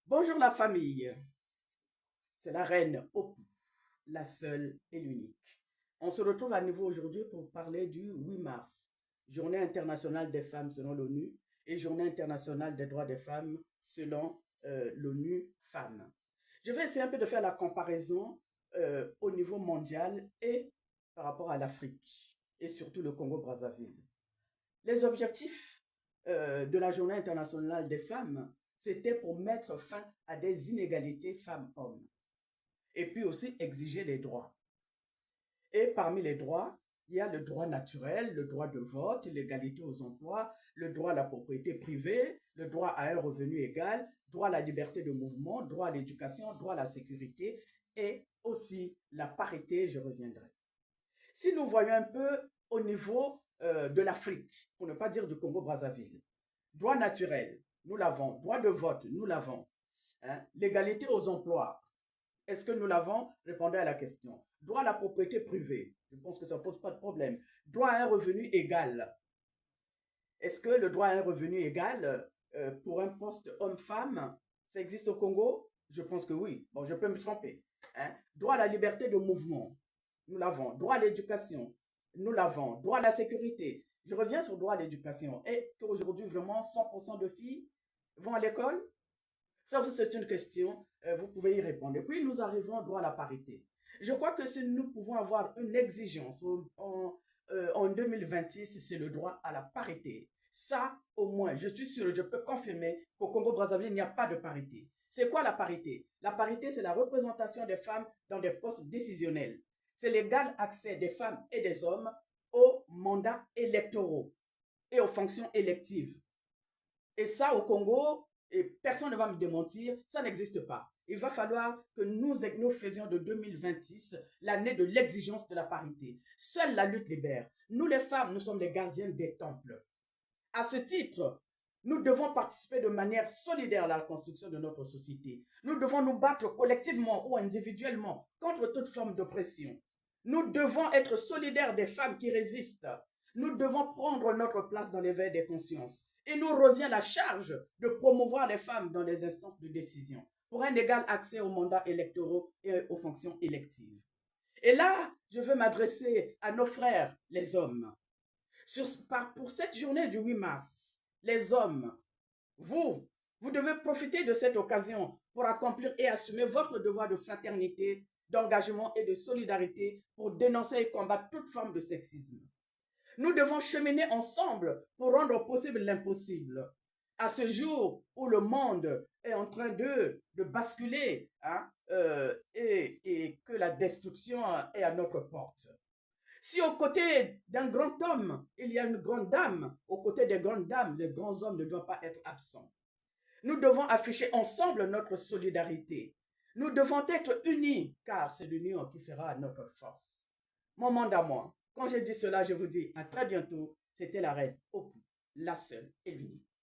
Bonjour la famille, c'est la reine Opu, la seule et l'unique. On se retrouve à nouveau aujourd'hui pour parler du 8 mars, Journée internationale des femmes selon l'ONU et Journée internationale des droits des femmes selon l'ONU Femmes. Je vais essayer un peu de faire la comparaison au niveau mondial et par rapport à l'Afrique et surtout le Congo-Brazzaville. Les objectifs de la Journée internationale des femmes, c'était pour mettre fin à des inégalités femmes-hommes et puis aussi exiger des droits. Et parmi les droits, il y a le droit naturel, le droit de vote, l'égalité aux emplois, le droit à la propriété privée, le droit à un revenu égal, droit à la liberté de mouvement, droit à l'éducation, droit à la sécurité et aussi la parité, je reviendrai. Si nous voyons un peu au niveau de l'Afrique, pour ne pas dire du Congo-Brazzaville, droit naturel, nous l'avons. Droit de vote, nous l'avons. Hein? L'égalité aux emplois, est-ce que nous l'avons? Répondez à la question. Droit à la propriété privée, je pense que ça ne pose pas de problème. Droit à un revenu égal. Est-ce que le droit à un revenu égal pour un poste homme-femme, ça existe au Congo? Je pense que oui. Bon, je peux me tromper. Hein? Droit à la liberté de mouvement, nous l'avons. Droit à l'éducation, nous l'avons. Droit à la sécurité. Je reviens sur droit à l'éducation. Et qu'aujourd'hui, vraiment, 100% de filles vont à l'école? Ça aussi, c'est une question. Vous pouvez y répondre. Et puis, nous arrivons au droit à la parité. Je crois que si nous pouvons avoir une exigence en 2026, c'est le droit à la parité. Ça, au moins, je suis sûr, je peux confirmer qu'au Congo-Brazzaville, il n'y a pas de parité. C'est quoi la parité? La parité, c'est la représentation des femmes dans des postes décisionnels. C'est l'égal accès des femmes et des hommes aux mandats électoraux et aux fonctions électives. Et ça, au Congo, et personne ne va me démentir, ça n'existe pas. Il va falloir que nous faisions de 2026 l'année de l'exigence de la parité. Seule la lutte libère. Nous, les femmes, nous sommes les gardiennes des temples. À ce titre, nous devons participer de manière solidaire à la construction de notre société. Nous devons nous battre collectivement ou individuellement contre toute forme d'oppression. Nous devons être solidaires des femmes qui résistent. Nous devons prendre notre place dans l'éveil des consciences. Et nous revient la charge de promouvoir les femmes dans les instances de décision pour un égal accès aux mandats électoraux et aux fonctions électives. Et là, je veux m'adresser à nos frères, les hommes. Pour cette journée du 8 mars, les hommes, vous devez profiter de cette occasion pour accomplir et assumer votre devoir de fraternité, d'engagement et de solidarité pour dénoncer et combattre toute forme de sexisme. Nous devons cheminer ensemble pour rendre possible l'impossible. À ce jour où le monde est en train de basculer et que la destruction est à notre porte. Si aux côtés d'un grand homme, il y a une grande dame, aux côtés des grandes dames, les grands hommes ne doivent pas être absents. Nous devons afficher ensemble notre solidarité. Nous devons être unis, car c'est l'union qui fera notre force. Mon monde à moi. Quand je dis cela, je vous dis à très bientôt. C'était la reine Opu, la seule et l'unique.